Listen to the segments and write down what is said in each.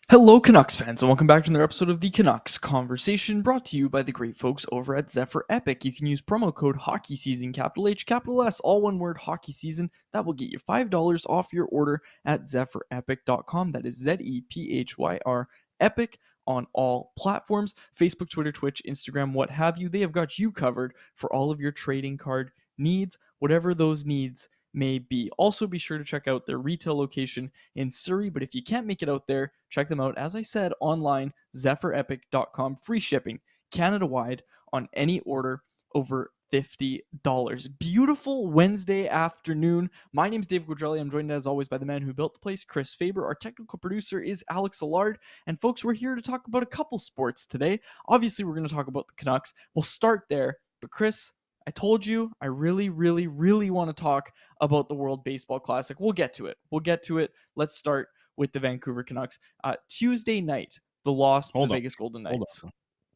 Hello, Canucks fans, and welcome back to another episode of the Canucks Conversation, brought to you by the great folks over at Zephyr Epic. You can use promo code HOCKEYSEASON, capital H, capital S, all one word, Hockey Season. That will get you $5 off your order at ZephyrEpic.com. That is Z-E-P-H-Y-R, Epic, on all platforms, Facebook, Twitter, Twitch, Instagram, what have you. They have got you covered for all of your trading card needs, whatever those needs may be. Also, be sure to check out their retail location in Surrey, but if you can't make it out there, check them out, as I said, online, ZephyrEpic.com, free shipping, Canada-wide, on any order over $50. Beautiful Wednesday afternoon. My name is Dave Quadrelli. I'm joined as always by the man who built the place, Chris Faber. Our technical producer is Alex Allard. And folks, we're here to talk about a couple sports today. Obviously, we're going to talk about the Canucks. We'll start there. But Chris, I told you I really want to talk about the World Baseball Classic. We'll get to it. Let's start with the Vancouver Canucks. Tuesday night, the loss to the Vegas Golden Knights.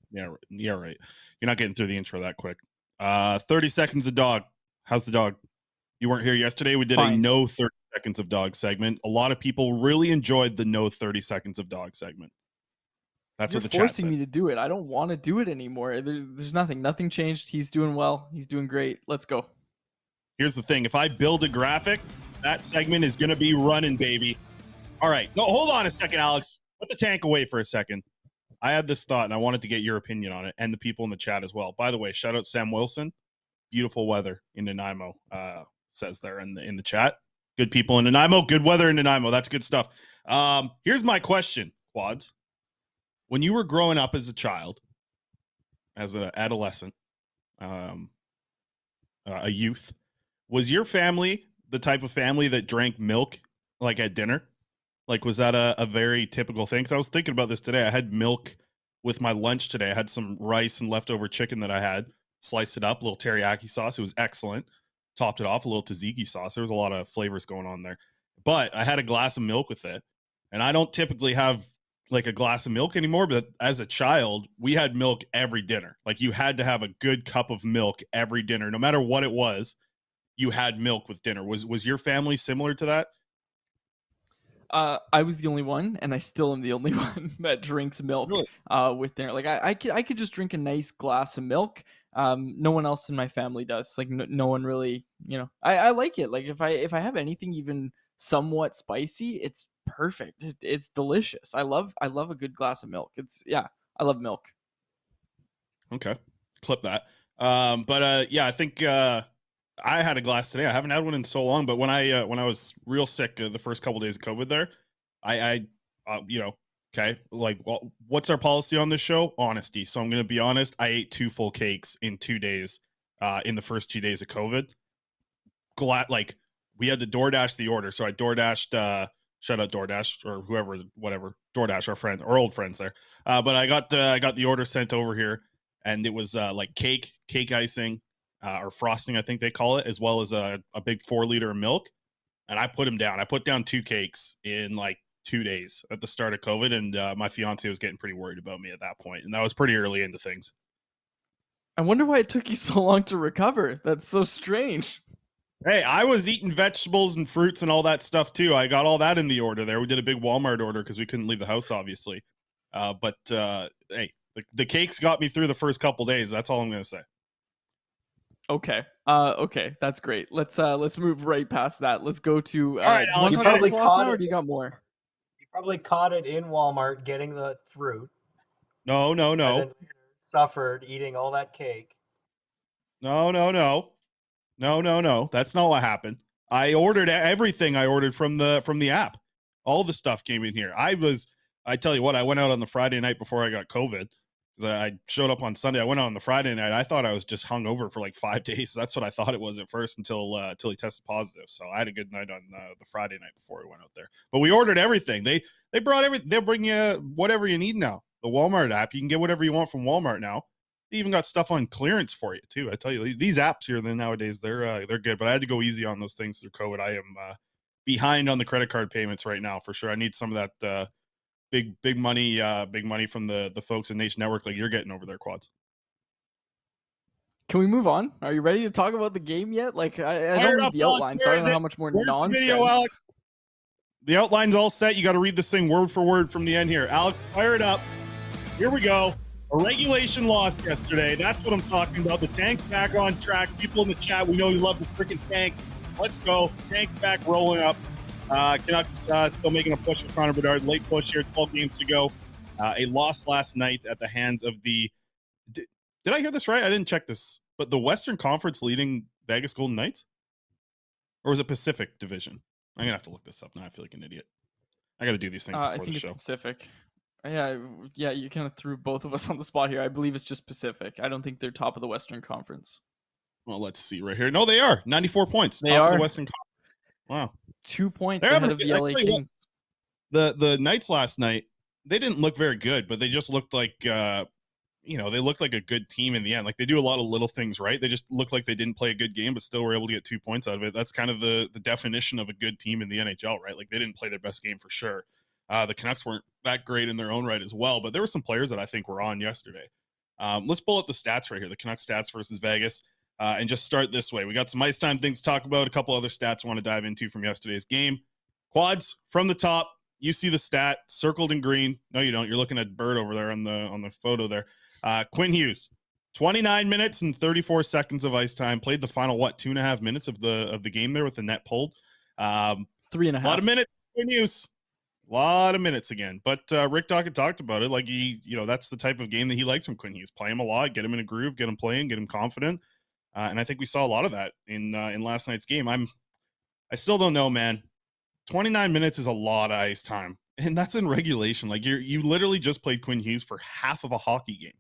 Yeah, right. You're not getting through the intro that quick. 30 seconds of dog. How's the dog? You weren't here yesterday. We did a no 30 seconds of dog segment. A lot of people really enjoyed the no 30 seconds of dog segment. That's You're what the chat said. forcing me to do it. I don't want to do it anymore. There's nothing changed. He's doing well. He's doing great. Let's go. Here's the thing. If I build a graphic, that segment is going to be running, baby. All right. No, hold on a second, Alex. Put the tank away for a second. I had this thought, and I wanted to get your opinion on it and the people in the chat as well. By the way, shout out Sam Wilson. Beautiful weather in Nanaimo, says there in the chat. Good people in Nanaimo. Good weather in Nanaimo. That's good stuff. Here's my question, Quads. When you were growing up as a child, as an adolescent, a youth, was your family the type of family that drank milk like at dinner? Like, was that a very typical thing? Because I was thinking about this today. I had milk with my lunch today. I had some rice and leftover chicken that I had, sliced it up, a little teriyaki sauce. It was excellent. Topped it off, a little tzatziki sauce. There was a lot of flavors going on there. But I had a glass of milk with it. And I don't typically have like a glass of milk anymore, but as a child, we had milk every dinner. Like, you had to have a good cup of milk every dinner. No matter what it was, you had milk with dinner. Was your family similar to that? I was the only one, and I still am the only one that drinks milk with dinner. Like, I could just drink a nice glass of milk. No one else in my family does. Like, no one really, I like it. Like, if I have anything even somewhat spicy, it's perfect. It's delicious. I love a good glass of milk. I love milk. Okay, clip that. I think I had a glass today. I haven't had one in so long, but when I was real sick the first couple of days of COVID there, okay, like, well, what's our policy on this show? Honesty. So I'm going to be honest. I ate 2 full cakes in 2 days in the first 2 days of COVID. Like, we had to DoorDash the order. So I DoorDashed, shout out DoorDash or whoever, whatever, DoorDash, our friend, our old friends there. But I got the order sent over here, and it was like cake icing, or frosting, I think they call it, as well as a big 4-liter of milk. And I put them down. I put down 2 cakes in like 2 days at the start of COVID. And my fiance was getting pretty worried about me at that point. And that was pretty early into things. I wonder why it took you so long to recover. That's so strange. Hey, I was eating vegetables and fruits and all that stuff too. I got all that in the order there. We did a big Walmart order because we couldn't leave the house, obviously. Hey, the cakes got me through the first couple days. That's all I'm going to say. Okay. Okay. That's great. Let's move right past that. Let's go to. All right, you probably caught it. Or do you got more? You probably caught it in Walmart getting the fruit. No. And then suffered eating all that cake. No. That's not what happened. I ordered everything. I ordered from the app. All the stuff came in here. I tell you what, I went out on the Friday night before I got COVID. I showed up on Sunday. I went out on the Friday night. I thought I was just hungover for like 5 days. That's what I thought it was at first until he tested positive. So I had a good night on the Friday night before we went out there. But we ordered everything. They brought everything. They'll bring you whatever you need now. The Walmart app, you can get whatever you want from Walmart now. They even got stuff on clearance for you too. I tell you, these apps here nowadays, they're good. But I had to go easy on those things through COVID. I am behind on the credit card payments right now for sure. I need some of that big money from the folks in Nation Network like you're getting over there, Quads. Can we move on? Are you ready to talk about the game yet? Like, I Fire don't it read up, the Alex. outline, so I Where don't is know how it? much more Where's the video, nonsense. Alex? The outline's all set. You got to read this thing word for word from the end here. Alex, fire it up. Here we go. A regulation loss yesterday. That's what I'm talking about. The Tank's back on track. People in the chat, we know you love the freaking Tank. Let's go. Tank's back rolling up. Canucks still making a push with Connor Bedard. Late push here, 12 games to go. A loss last night at the hands of the... Did I hear this right? I didn't check this. But the Western Conference leading Vegas Golden Knights? Or was it Pacific Division? I'm going to have to look this up now. I feel like an idiot. I got to do these things I before think the it's show. Pacific. Yeah, you kind of threw both of us on the spot here. I believe it's just Pacific. I don't think they're top of the Western Conference. Well, let's see right here. No, they are. 94 points. They Top are. of the Western Conference. Wow. 2 points They're ahead of the LA Kings. The Knights last night, they didn't look very good, but they just looked like, they looked like a good team in the end. Like, they do a lot of little things right. They just looked like they didn't play a good game, but still were able to get 2 points out of it. That's kind of the definition of a good team in the NHL, right? Like, they didn't play their best game for sure. The Canucks weren't that great in their own right as well, but there were some players that I think were on yesterday. Let's pull up the stats right here, the Canucks stats versus Vegas, and just start this way. We got some ice time things to talk about, a couple other stats I want to dive into from yesterday's game. Quads from the top. You see the stat circled in green. No, you don't. You're looking at Bird over there on the photo there. Quinn Hughes, 29 minutes and 34 seconds of ice time. Played the final 2.5 minutes of the game there with the net pulled. 3.5. A lot of minutes. Quinn Hughes. A lot of minutes again. But Rick Dockett talked about it. Like, that's the type of game that he likes from Quinn Hughes. Play him a lot, get him in a groove, get him playing, get him confident. And I think we saw a lot of that in last night's game. I still don't know, man. 29 minutes is a lot of ice time. And that's in regulation. Like, you literally just played Quinn Hughes for half of a hockey game.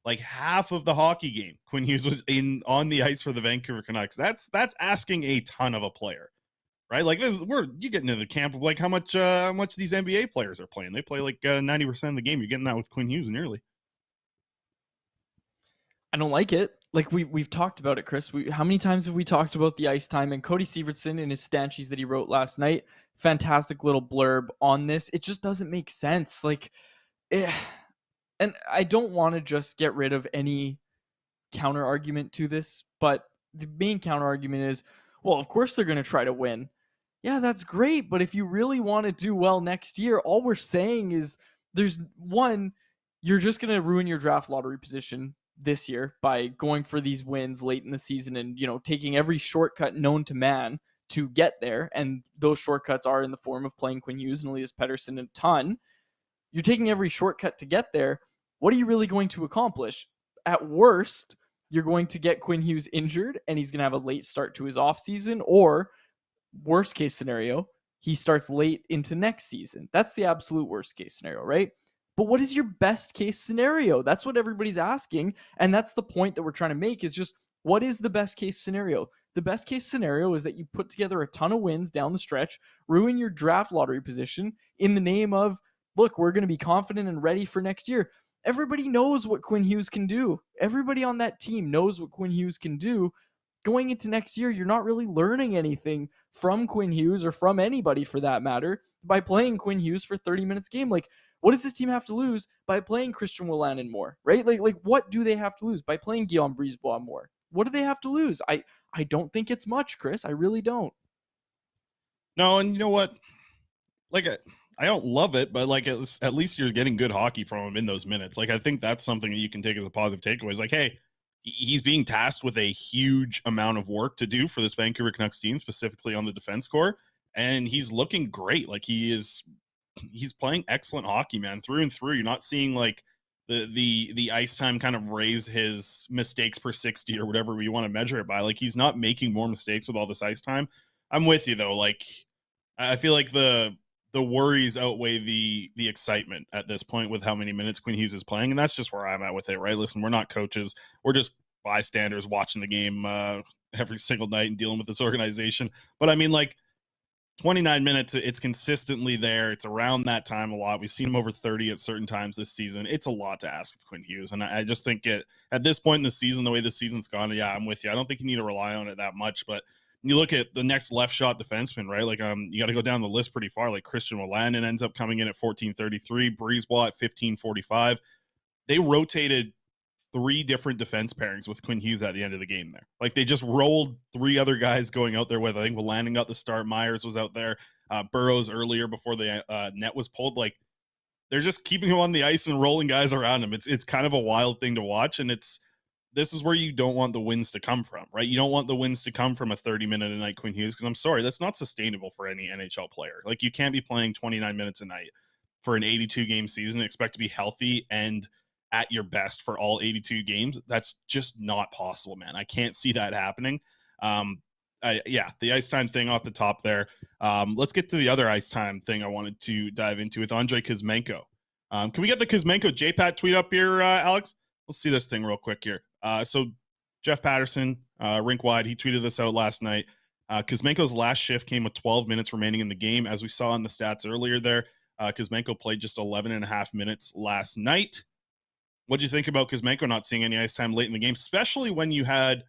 Like, half of the hockey game, Quinn Hughes was on the ice for the Vancouver Canucks. That's asking a ton of a player. Right, like you getting into the camp of like how much these NBA players are playing. They play like 90% of the game. You're getting that with Quinn Hughes nearly. I don't like it. Like we've talked about it, Chris. How many times have we talked about the ice time? And Cody Severson in his stanchies that he wrote last night, fantastic little blurb on this. It just doesn't make sense. Like, and I don't want to just get rid of any counter argument to this, but the main counter argument is, well, of course they're going to try to win. Yeah, that's great. But if you really want to do well next year, all we're saying is you're just going to ruin your draft lottery position this year by going for these wins late in the season and, taking every shortcut known to man to get there. And those shortcuts are in the form of playing Quinn Hughes and Elias Pettersson a ton. You're taking every shortcut to get there. What are you really going to accomplish? At worst, you're going to get Quinn Hughes injured and he's going to have a late start to his offseason, or worst case scenario, he starts late into next season. That's the absolute worst case scenario, right? But what is your best case scenario? That's what everybody's asking. And that's the point that we're trying to make, is just, what is the best case scenario? The best case scenario is that you put together a ton of wins down the stretch, ruin your draft lottery position in the name of, look, we're going to be confident and ready for next year. Everybody knows what Quinn Hughes can do. Everybody on that team knows what Quinn Hughes can do. Going into next year, you're not really learning anything from Quinn Hughes, or from anybody for that matter, by playing Quinn Hughes for 30 minutes a game. Like, what does this team have to lose by playing Christian Wolanin more, right? Like what do they have to lose by playing Guillaume Brisebois more? What do they have to lose? I don't think it's much, Chris. I really don't. No, and you know what? Like, I don't love it, but like at least you're getting good hockey from him in those minutes. Like, I think that's something that you can take as a positive takeaway. Is like, hey, he's being tasked with a huge amount of work to do for this Vancouver Canucks team, specifically on the defense core, and he's looking great. Like, he's playing excellent hockey, man, through and through. You're not seeing like the ice time kind of raise his mistakes per 60 or whatever you want to measure it by. Like, he's not making more mistakes with all this ice time. I'm with you though. Like, I feel like the worries outweigh the excitement at this point with how many minutes Quinn Hughes is playing. And that's just where I'm at with it, right? Listen, we're not coaches. We're just bystanders watching the game every single night and dealing with this organization. But I mean, like, 29 minutes, it's consistently there. It's around that time a lot. We've seen him over 30 at certain times this season. It's a lot to ask of Quinn Hughes. And I just think at this point in the season, the way the season's gone, yeah, I'm with you. I don't think you need to rely on it that much. But you look at the next left shot defenseman, right? Like, you got to go down the list pretty far. Like, Christian Wolanin ends up coming in at 14:33, Brisebois at 15:45. They rotated 3 different defense pairings with Quinn Hughes at the end of the game there. Like, they just rolled 3 other guys going out there with, I think Landon got the start, Myers was out there, Burrows earlier before the net was pulled. Like, they're just keeping him on the ice and rolling guys around him. It's kind of a wild thing to watch, and this is where you don't want the wins to come from, right? You don't want the wins to come from a 30-minute a night Quinn Hughes, because I'm sorry, that's not sustainable for any NHL player. Like, you can't be playing 29 minutes a night for an 82-game season and expect to be healthy and at your best for all 82 games. That's just not possible, man. I can't see that happening. The ice time thing off the top there. Let's get to the other ice time thing I wanted to dive into with Andrei Kuzmenko. Can we get the Kuzmenko JPAT tweet up here, Alex? Let's see this thing real quick here. So Jeff Patterson, rink wide, he tweeted this out last night. Kuzmenko's last shift came with 12 minutes remaining in the game. As we saw in the stats earlier there, Kuzmenko played just 11 and a half minutes last night. What do you think about Kuzmenko not seeing any ice time late in the game, especially when you had,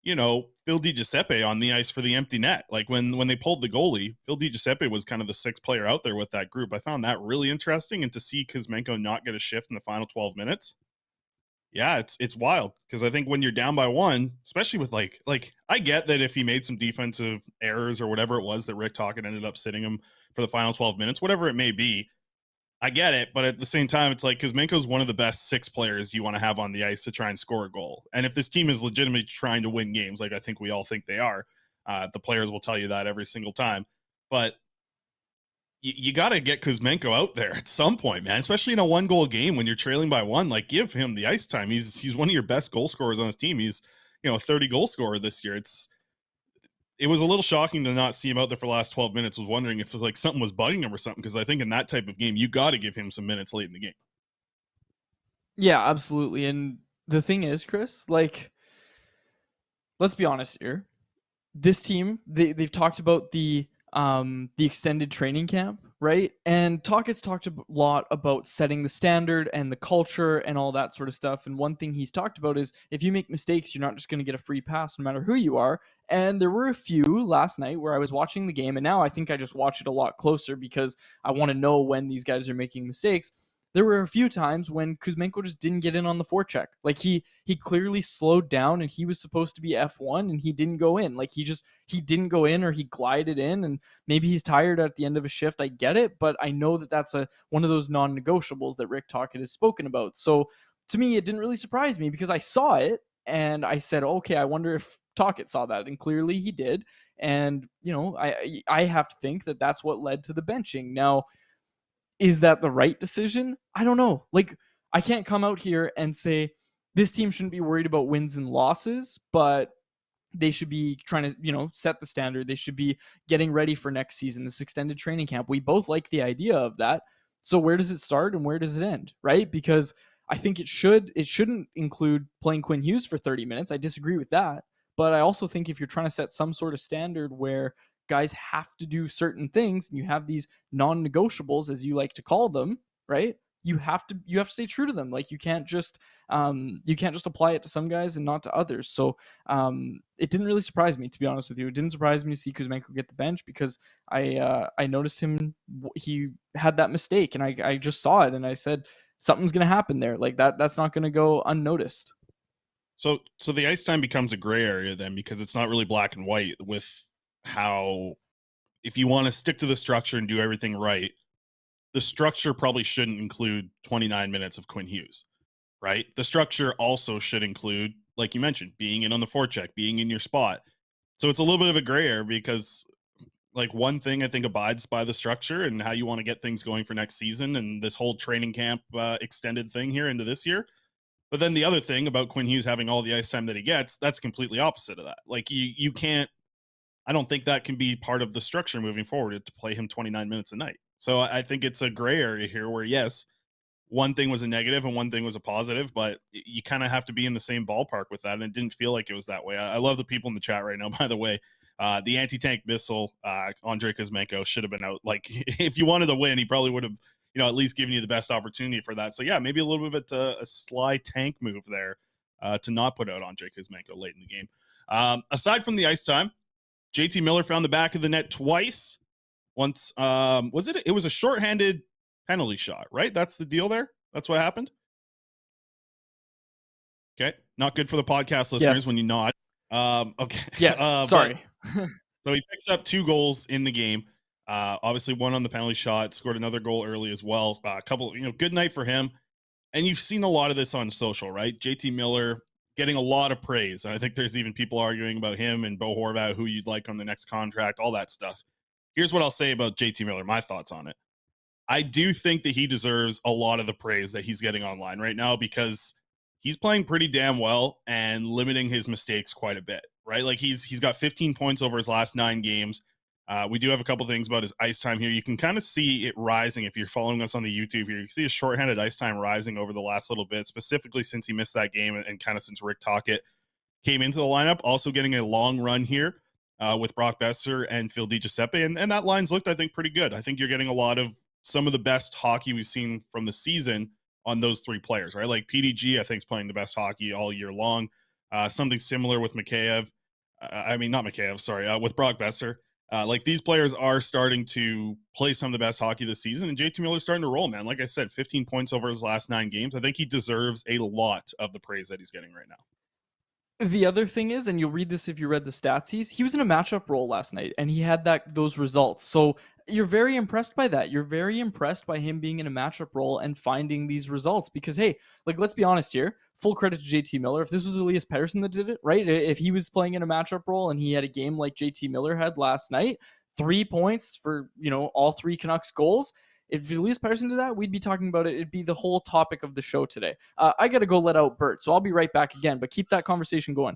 Phil DiGiuseppe on the ice for the empty net? Like, when they pulled the goalie, Phil DiGiuseppe was kind of the 6th player out there with that group. I found that really interesting, and to see Kuzmenko not get a shift in the final 12 minutes, yeah, it's wild, because I think when you're down by 1, especially with like I get that if he made some defensive errors or whatever it was that Rick Tocchet ended up sitting him for the final 12 minutes, whatever it may be, I get it. But at the same time, it's like, Kuzmenko's one of the best 6 players you want to have on the ice to try and score a goal. And if this team is legitimately trying to win games, like I think we all think they are, the players will tell you that every single time. But you got to get Kuzmenko out there at some point, man, especially in a 1-goal game when you're trailing by 1. Like, give him the ice time. He's one of your best goal scorers on his team. He's, a 30-goal scorer this year. It was a little shocking to not see him out there for the last 12 minutes. I was wondering if like something was bugging him or something, because I think in that type of game, you got to give him some minutes late in the game. Yeah, absolutely. And the thing is, Chris, like, let's be honest here. This team, they've talked about the extended training camp, right? And Tocchet's talked a lot about setting the standard and the culture and all that sort of stuff. And one thing he's talked about is, if you make mistakes, you're not just going to get a free pass no matter who you are. And there were a few last night where I was watching the game, and now I think I just watch it a lot closer because I want to know when these guys are making mistakes. There were a few times when Kuzmenko just didn't get in on the forecheck. Like, he clearly slowed down, and he was supposed to be F1 and he didn't go in. Like, he didn't go in, or he glided in, and maybe he's tired at the end of a shift. I get it, but I know that that's one of those non-negotiables that Rick Tocchet has spoken about. So to me, it didn't really surprise me, because I saw it and I said, okay, I wonder if Tocchet saw that, and clearly he did. And, I have to think that that's what led to the benching. Now, is that the right decision? I don't know. Like, I can't come out here and say this team shouldn't be worried about wins and losses, but they should be trying to, set the standard. They should be getting ready for next season, this extended training camp. We both like the idea of that. So where does it start and where does it end, right? Because I think it shouldn't include playing Quinn Hughes for 30 minutes. I disagree with that. But I also think if you're trying to set some sort of standard where guys have to do certain things, and you have these non-negotiables, as you like to call them, right? You have to stay true to them. Like, you can't just apply it to some guys and not to others. So it didn't really surprise me, to be honest with you. It didn't surprise me to see Kuzmenko get the bench, because I noticed he had that mistake, and I just saw it, and I said, something's going to happen there. Like, that's not going to go unnoticed. So the ice time becomes a gray area then, because it's not really black and white with how, if you want to stick to the structure and do everything right, the structure probably shouldn't include 29 minutes of Quinn Hughes, right? The structure also should include, like you mentioned, being in on the forecheck, being in your spot. So it's a little bit of a gray area, because like, one thing I think abides by the structure and how you want to get things going for next season and this whole training camp extended thing here into this year. But then the other thing about Quinn Hughes having all the ice time that he gets, that's completely opposite of that. Like, you can't, I don't think that can be part of the structure moving forward, to play him 29 minutes a night. So I think it's a gray area here where, yes, one thing was a negative and one thing was a positive, but you kind of have to be in the same ballpark with that. And it didn't feel like it was that way. I love the people in the chat right now, by the way. The anti-tank missile, Andrei Kuzmenko should have been out. Like, if you wanted to win, he probably would have, at least given you the best opportunity for that. So yeah, maybe a little bit of a sly tank move there to not put out Andrei Kuzmenko late in the game. Aside from the ice time, JT Miller found the back of the net twice. Once, it was a shorthanded penalty shot, right? That's the deal there. That's what happened. Okay, not good for the podcast listeners Yes. when you nod. Okay. Yes. But Sorry. so he picks up 2 goals in the game. Obviously one on the penalty shot, scored another goal early as well. A couple, good night for him. And you've seen a lot of this on social, right? JT Miller getting a lot of praise. And I think there's even people arguing about him and Bo Horvat, who you'd like on the next contract, all that stuff. Here's what I'll say about JT Miller, my thoughts on it. I do think that he deserves a lot of the praise that he's getting online right now because he's playing pretty damn well and limiting his mistakes quite a bit, right? Like he's got 15 points over his last 9 games. We do have a couple things about his ice time here. You can kind of see it rising if you're following us on the YouTube here. You can see his shorthanded ice time rising over the last little bit, specifically since he missed that game and kind of since Rick Tocchet came into the lineup. Also getting a long run here with Brock Besser and Phil DiGiuseppe. And that line's looked, I think, pretty good. I think you're getting a lot of some of the best hockey we've seen from the season on those 3 players, right? Like PDG, I think, is playing the best hockey all year long. Something similar with Mikheyev. Not Mikheyev, sorry, with Brock Besser. Like these players are starting to play some of the best hockey this season, and JT Miller's starting to roll, man. Like I said, 15 points over his last 9 games. I think he deserves a lot of the praise that he's getting right now. The other thing is, and you'll read this if you read the stats, he was in a matchup role last night, and he had those results. So you're very impressed by that. You're very impressed by him being in a matchup role and finding these results because, hey, like, let's be honest here. Full credit to JT Miller. If this was Elias Pettersson that did it, right? If he was playing in a matchup role and he had a game like JT Miller had last night, 3 points for, all 3 Canucks goals. If Elias Pettersson did that, we'd be talking about it. It'd be the whole topic of the show today. I got to go let out Bert, so I'll be right back again, but keep that conversation going.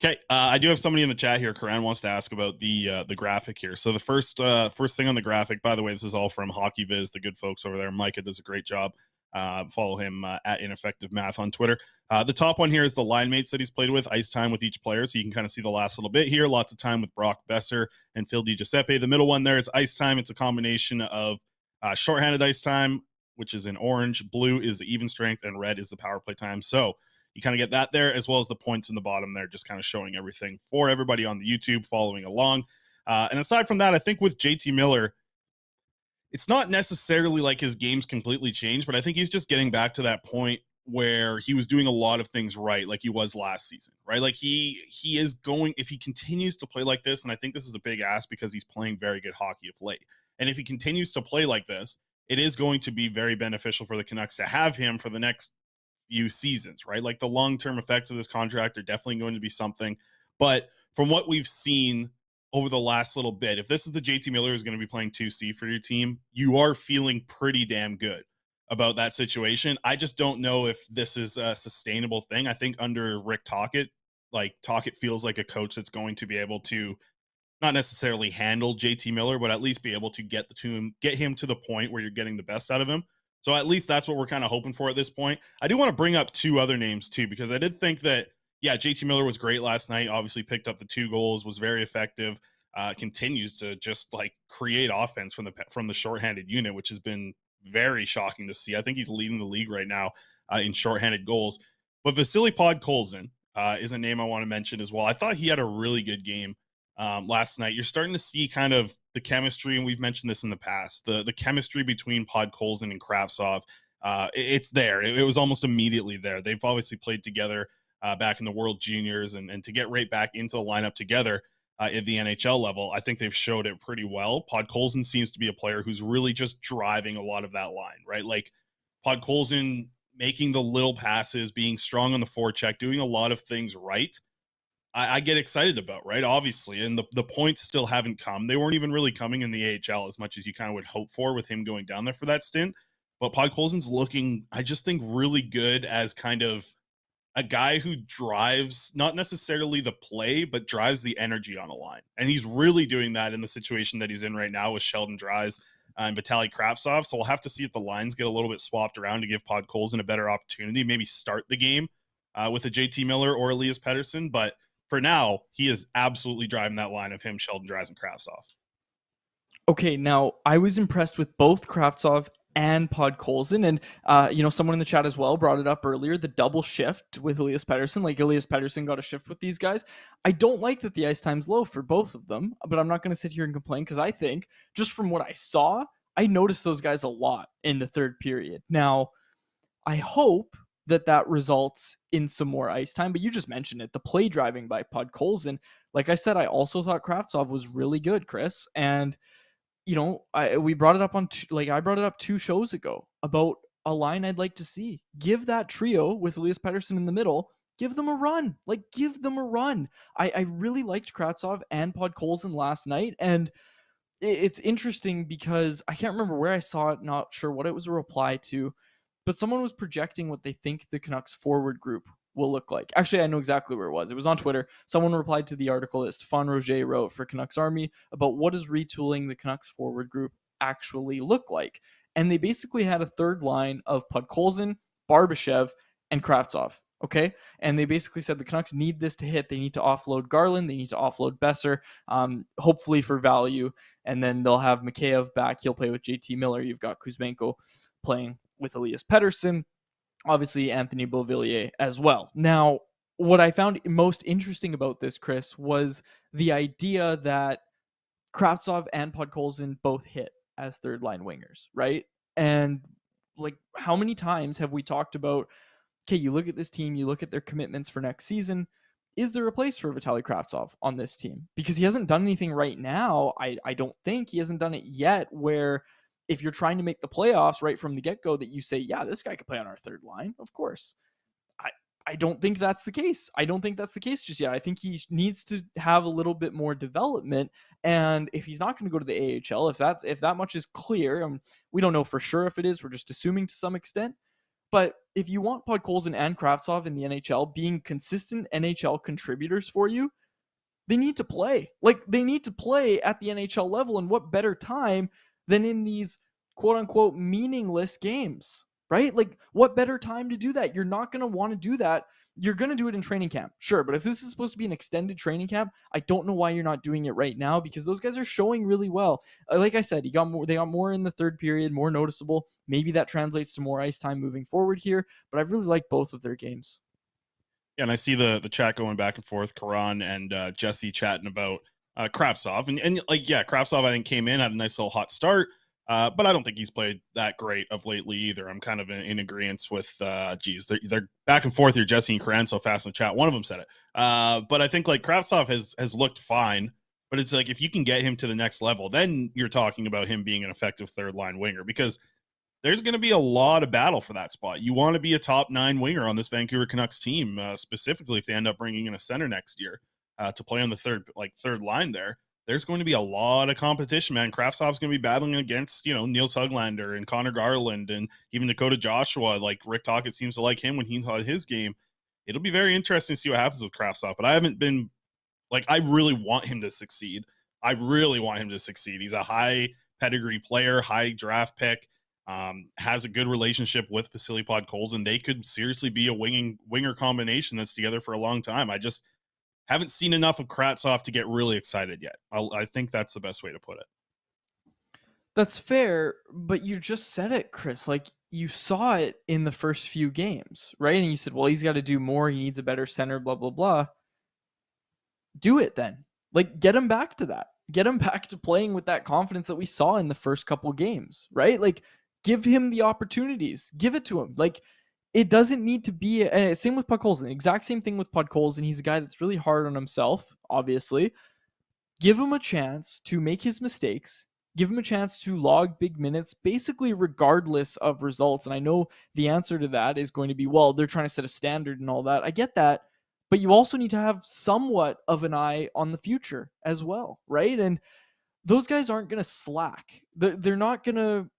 Okay, I do have somebody in the chat here. Karan wants to ask about the graphic here. So the first thing on the graphic, by the way, this is all from Hockey Viz, the good folks over there. Micah does a great job. Follow him at Ineffective Math on Twitter. The top one here is the line mates that he's played with, ice time with each player. So you can kind of see the last little bit here. Lots of time with Brock Besser and Phil DiGiuseppe. The middle one there is ice time. It's a combination of shorthanded ice time, which is in orange. Blue is the even strength, and red is the power play time. So you kind of get that there, as well as the points in the bottom there, just kind of showing everything for everybody on the YouTube following along. And aside from that, I think with JT Miller, it's not necessarily like his game's completely changed, but I think he's just getting back to that point where he was doing a lot of things right, like he was last season, right? Like he is going, if he continues to play like this, and I think this is a big ask because he's playing very good hockey of late. And if he continues to play like this, it is going to be very beneficial for the Canucks to have him for the next few seasons, right? Like the long-term effects of this contract are definitely going to be something. But from what we've seen over the last little bit, if this is the JT Miller who's going to be playing 2C for your team, you are feeling pretty damn good about that situation. I just don't know if this is a sustainable thing. I think under Rick Tocchet, like Tocchet feels like a coach that's going to be able to not necessarily handle JT Miller, but at least be able to get him to the point where you're getting the best out of him. So at least that's what we're kind of hoping for at this point. I do want to bring up 2 other names too, because I did think that, yeah, JT Miller was great last night. Obviously picked up the 2 goals, was very effective, continues to just like create offense from the shorthanded unit, which has been very shocking to see. I think he's leading the league right now in shorthanded goals. But Vasily Podkolzin is a name I want to mention as well. I thought he had a really good game last night. You're starting to see kind of the chemistry, and we've mentioned this in the past, the chemistry between Podkolzin and Kravtsov. It's there. It was almost immediately there. They've obviously played together back in the World Juniors, and to get right back into the lineup together at the NHL level, I think they've showed it pretty well. Podkolzin seems to be a player who's really just driving a lot of that line, right? Like Podkolzin making the little passes, being strong on the forecheck, doing a lot of things right. I get excited about, right? Obviously. And the points still haven't come. They weren't even really coming in the AHL as much as you kind of would hope for with him going down there for that stint. But Podkolzin's looking, I just think, really good as kind of a guy who drives not necessarily the play, but drives the energy on a line. And he's really doing that in the situation that he's in right now with Sheldon Dries and Vitaly Kravtsov. So we'll have to see if the lines get a little bit swapped around to give Podkolzin a better opportunity, maybe start the game with a JT Miller or Elias Pettersson. But for now, he is absolutely driving that line of him, Sheldon Dries, and Kravtsov. Okay, now I was impressed with both Kravtsov and Podkolzin, and someone in the chat as well brought it up earlier, the double shift with Elias Pettersson. Like Elias Pettersson got a shift with these guys. I don't like that the ice time's low for both of them, but I'm not going to sit here and complain because I think just from what I saw, I noticed those guys a lot in the third period. Now, I hope that results in some more ice time. But you just mentioned it, the play driving by Podkolzin. Like I said, I also thought Kravtsov was really good, Chris. And we brought it up I brought it up 2 shows ago about a line I'd like to see. Give that trio with Elias Pettersson in the middle, give them a run. Like, give them a run. I really liked Kravtsov and Podkolzin last night, and it's interesting because I can't remember where I saw it, not sure what it was a reply to, but someone was projecting what they think the Canucks forward group will look like. Actually, I know exactly where it was. It was on Twitter. Someone replied to the article that Stefan Roger wrote for Canucks Army about what does retooling the Canucks forward group actually look like. And they basically had a third line of Podkolzin, Barbashev, and Kravtsov. Okay. And they basically said the Canucks need this to hit. They need to offload Garland. They need to offload Besser, hopefully for value. And then they'll have Mikheyev back. He'll play with JT Miller. You've got Kuzmenko playing with Elias Pettersson. Obviously, Anthony Beauvillier as well. Now, what I found most interesting about this, Chris, was the idea that Kravtsov and Podkolzin both hit as third line wingers, right? And like, how many times have we talked about, okay, you look at this team, you look at their commitments for next season. Is there a place for Vitaly Kravtsov on this team? Because he hasn't done anything right now. I don't think he hasn't done it yet where if you're trying to make the playoffs right from the get-go that you say, yeah, this guy could play on our third line, of course. I don't think that's the case. I don't think that's the case just yet. I think he needs to have a little bit more development. And if he's not going to go to the AHL, if that much is clear, we don't know for sure if it is. We're just assuming to some extent. But if you want Podkolzin and Kravtsov in the NHL being consistent NHL contributors for you, they need to play. Like, they need to play at the NHL level. And what better time than in these quote unquote meaningless games, right? Like, what better time to do that? You're not going to want to do that. You're going to do it in training camp, sure. But if this is supposed to be an extended training camp, I don't know why you're not doing it right now, because those guys are showing really well. Like I said, they got more in the third period, more noticeable. Maybe that translates to more ice time moving forward here, but I really like both of their games. Yeah, and I see the chat going back and forth. Karan and Jesse chatting about Kravtsov. And like, yeah, Kravtsov, I think, came in, had a nice little hot start. But I don't think he's played that great of lately either. I'm kind of in agreement with, they're back and forth here, Jesse and Karan, so fast in the chat. One of them said it. But I think like Kravtsov has looked fine, but it's like if you can get him to the next level, then you're talking about him being an effective third line winger, because there's going to be a lot of battle for that spot. You want to be a top 9 winger on this Vancouver Canucks team, specifically if they end up bringing in a center next year to play on the third line there. There's going to be a lot of competition, man. Kravtsov's going to be battling against, Niels Höglander and Connor Garland and even Dakota Joshua. Like, Rick Tocchet seems to like him when he's on his game. It'll be very interesting to see what happens with Kravtsov, but I haven't been like, I really want him to succeed. He's a high pedigree player, high draft pick, has a good relationship with Vasily Podkolzin. They could seriously be a winger combination that's together for a long time. I just haven't seen enough of Kravtsov to get really excited yet. I think that's the best way to put it. That's fair, but you just said it, Chris. Like, you saw it in the first few games, right? And you said, well, he's got to do more. He needs a better center, blah, blah, blah. Do it then. Like, get him back to that. Get him back to playing with that confidence that we saw in the first couple games, right? Like, give him the opportunities. Give it to him. Like, it doesn't need to be, and same with Podkolzin, exact same thing with Podkolzin. He's a guy that's really hard on himself, obviously. Give him a chance to make his mistakes. Give him a chance to log big minutes, basically regardless of results. And I know the answer to that is going to be, well, they're trying to set a standard and all that. I get that. But you also need to have somewhat of an eye on the future as well, right? And those guys aren't going to slack. They're not going to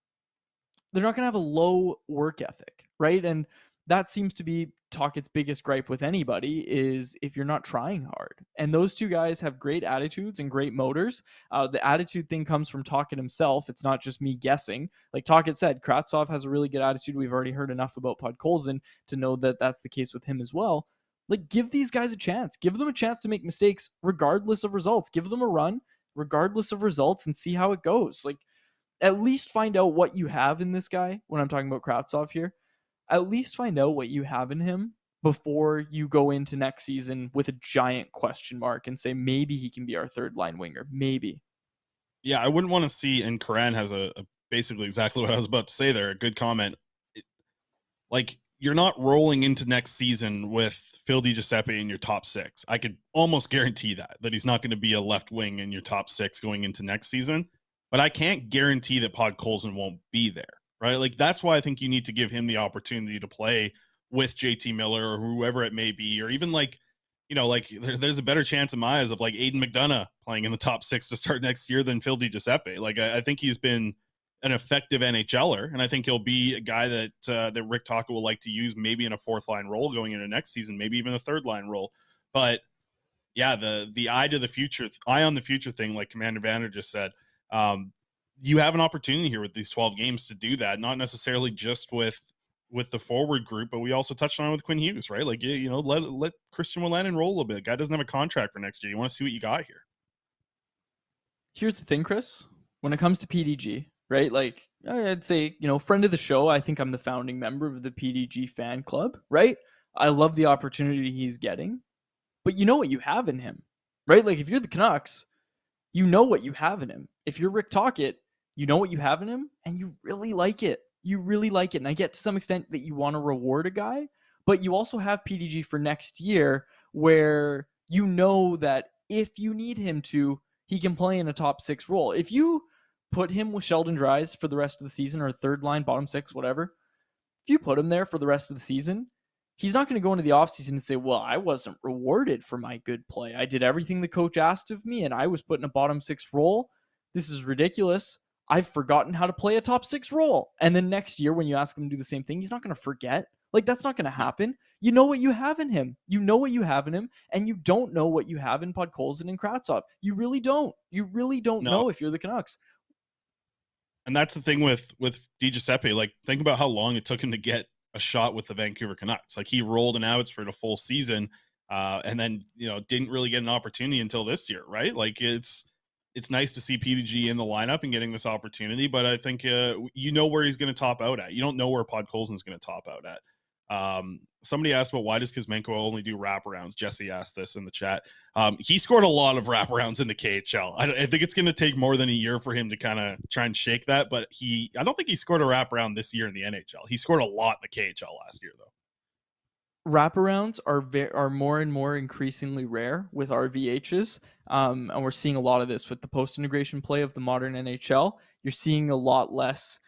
have a low work ethic, right? And that seems to be Tocchet's biggest gripe with anybody, is if you're not trying hard. And those two guys have great attitudes and great motors. The attitude thing comes from Tocchet himself. It's not just me guessing. Like Tocchet said, Kravtsov has a really good attitude. We've already heard enough about Podkolzin to know that that's the case with him as well. Like, give these guys a chance. Give them a chance to make mistakes regardless of results. Give them a run regardless of results and see how it goes. Like, at least find out what you have in this guy. When I'm talking about Kravtsov here, at least find out what you have in him before you go into next season with a giant question mark and say, maybe he can be our third line winger. Maybe. Yeah, I wouldn't want to see, and Karan has a basically exactly what I was about to say there, a good comment. Like, you're not rolling into next season with Phil DiGiuseppe in your top 6. I could almost guarantee that he's not going to be a left wing in your top 6 going into next season. But I can't guarantee that Podkolzin won't be there, right? Like, that's why I think you need to give him the opportunity to play with JT Miller or whoever it may be, or even like, like there's a better chance in my eyes of like Aiden McDonough playing in the top 6 to start next year than Phil DiGiuseppe. Like, I think he's been an effective NHLer, and I think he'll be a guy that Rick Tocchet will like to use maybe in a 4th line role going into next season, maybe even a 3rd line role. But yeah, the eye on the future thing, like Commander Vander just said, you have an opportunity here with these 12 games to do that, not necessarily just with the forward group, but we also touched on it with Quinn Hughes, right? Like, let Christian Wolanin roll a little bit. Guy doesn't have a contract for next year. You want to see what you got here. Here's the thing, Chris. When it comes to PDG, right? Like, I'd say, friend of the show. I think I'm the founding member of the PDG fan club, right? I love the opportunity he's getting, but you know what you have in him, right? Like, if you're the Canucks, you know what you have in him. If you're Rick Tocchet, you know what you have in him, and you really like it. You really like it. And I get to some extent that you want to reward a guy, but you also have PDG for next year where you know that if you need him to, he can play in a top 6 role. If you put him with Sheldon Dries for the rest of the season, or 3rd line, bottom 6, whatever, if you put him there for the rest of the season, he's not going to go into the offseason and say, well, I wasn't rewarded for my good play. I did everything the coach asked of me, and I was put in a bottom 6 role. This is ridiculous. I've forgotten how to play a top 6 role. And then next year, when you ask him to do the same thing, he's not going to forget. Like, that's not going to happen. You know what you have in him. You know what you have in him, and you don't know what you have in Podkolzin and Kravtsov. You really don't. You really don't know if you're the Canucks. And that's the thing with DiGiuseppe. Like, think about how long it took him to get a shot with the Vancouver Canucks. Like, he rolled in outs for the full season, and then didn't really get an opportunity until this year, right? Like, it's nice to see PDG in the lineup and getting this opportunity, but I think where he's going to top out at. You don't know where Podkolzin is going to top out at. Somebody asked about why does Kuzmenko only do wraparounds? Jesse asked this in the chat. He scored a lot of wraparounds in the KHL. I think it's going to take more than a year for him to kind of try and shake that, but I don't think he scored a wraparound this year in the NHL. He scored a lot in the KHL last year, though. Wraparounds are more and more increasingly rare with RVHs, and we're seeing a lot of this with the post-integration play of the modern NHL. You're seeing a lot less.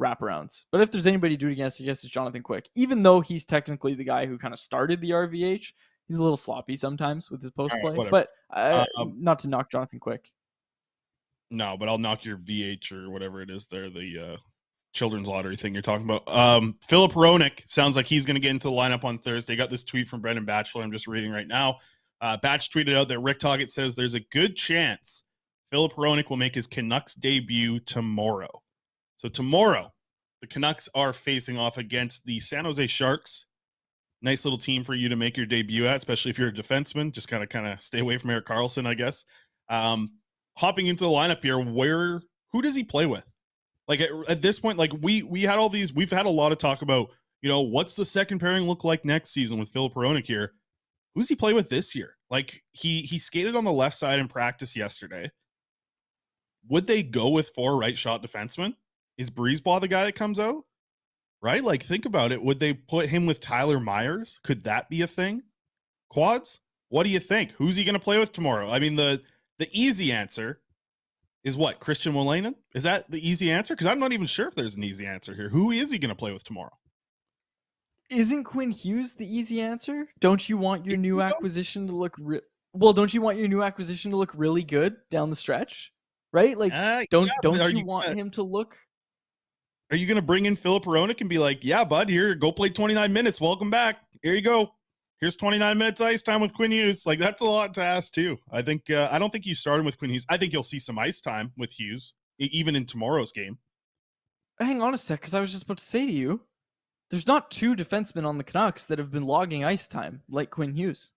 Wraparounds. But if there's anybody doing it against, I guess it's Jonathan Quick. Even though he's technically the guy who kind of started the RVH, he's a little sloppy sometimes with his post play. Right, but not to knock Jonathan Quick. No, but I'll knock your VH or whatever it is there, the children's lottery thing you're talking about. Philip Hronek sounds like he's going to get into the lineup on Thursday. Got this tweet from Brendan Batchelor I'm just reading right now. Batch tweeted out that Rick Tocchet says there's a good chance Philip Hronek will make his Canucks debut tomorrow. So tomorrow, the Canucks are facing off against the San Jose Sharks. Nice little team for you to make your debut at, especially if you're a defenseman. Just kind of stay away from Erik Karlsson, I guess. Hopping into the lineup here, who does he play with? Like at this point, like we had all these. We've had a lot of talk about, what's the second pairing look like next season with Philip Hronek here. Who's he play with this year? Like he skated on the left side in practice yesterday. Would they go with 4 right shot defensemen? Is Breezeball the guy that comes out? Right? Like, think about it. Would they put him with Tyler Myers? Could that be a thing? Quads? What do you think? Who's he going to play with tomorrow? I mean, the easy answer is what? Christian Wolanin? Is that the easy answer? Because I'm not even sure if there's an easy answer here. Who is he going to play with tomorrow? Isn't Quinn Hughes the easy answer? Don't you want your new acquisition to look don't you want your new acquisition to look really good down the stretch? Right? Like, don't you want him to look? Are you going to bring in Philip Hronek and be like, yeah, bud, here, go play 29 minutes. Welcome back. Here you go. Here's 29 minutes ice time with Quinn Hughes. Like, that's a lot to ask, too. I think I don't think you started with Quinn Hughes. I think you'll see some ice time with Hughes, even in tomorrow's game. Hang on a sec, because I was just about to say to you, there's not 2 defensemen on the Canucks that have been logging ice time like Quinn Hughes.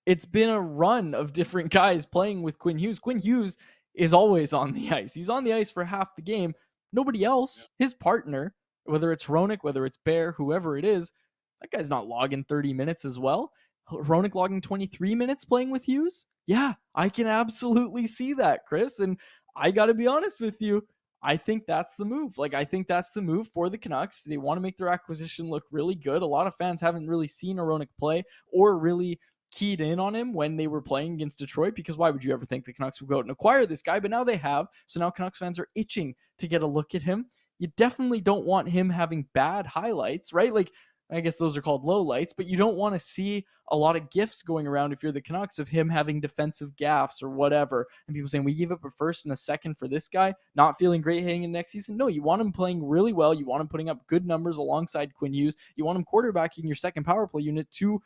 It's been a run of different guys playing with Quinn Hughes. Quinn Hughes is always on the ice. He's on the ice for half the game. Nobody else, his partner, whether it's Hronek, whether it's Bear, whoever it is, that guy's not logging 30 minutes as well. Hronek logging 23 minutes playing with Hughes? Yeah, I can absolutely see that, Chris. And I got to be honest with you, I think that's the move. Like, I think that's the move for the Canucks. They want to make their acquisition look really good. A lot of fans haven't really seen Hronek play or really keyed in on him when they were playing against Detroit, because why would you ever think the Canucks would go out and acquire this guy? But now they have. So now Canucks fans are itching to get a look at him. You definitely don't want him having bad highlights, right? Like, I guess those are called low lights, but you don't want to see a lot of gifs going around if you're the Canucks of him having defensive gaffes or whatever. And people saying, we gave up a first and a second for this guy, not feeling great heading into next season. No, you want him playing really well. You want him putting up good numbers alongside Quinn Hughes. You want him quarterbacking your second power play unit to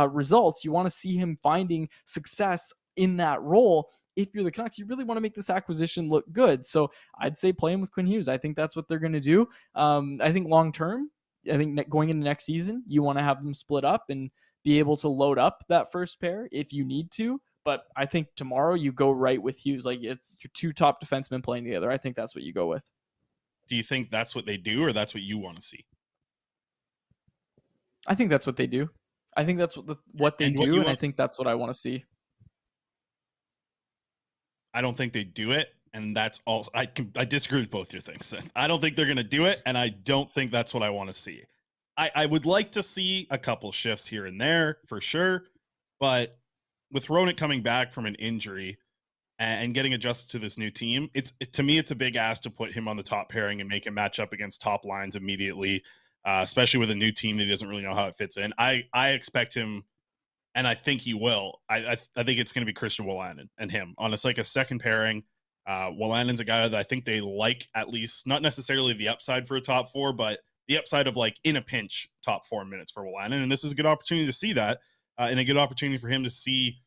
results. You want to see him finding success in that role. If you're the Canucks, you really want to make this acquisition look good. So I'd say play him with Quinn Hughes. I think that's what they're going to do. I think long term, I think going into next season, you want to have them split up and be able to load up that first pair if you need to. But I think tomorrow you go right with Hughes. Like, it's your two top defensemen playing together. I think that's what you go with. Do you think that's what they do, or that's what you want to see? I think that's what they do. I think that's what they do, and I think that's what I want to see. I don't think they do it, and that's all. I disagree with both your things. I don't think they're going to do it, and I don't think that's what I want to see. I would like to see a couple shifts here and there for sure, but with Hronek coming back from an injury and getting adjusted to this new team, to me it's a big ask to put him on the top pairing and make him match up against top lines immediately, especially with a new team that he doesn't really know how it fits in. I expect him, and I think he will. I think it's going to be Christian Wolanin and him on a second pairing. Wolanin's a guy that I think they like, at least not necessarily the upside for a top four, but the upside of, like, in a pinch top 4 minutes for Wolanin. And this is a good opportunity to see that, and a good opportunity for him to see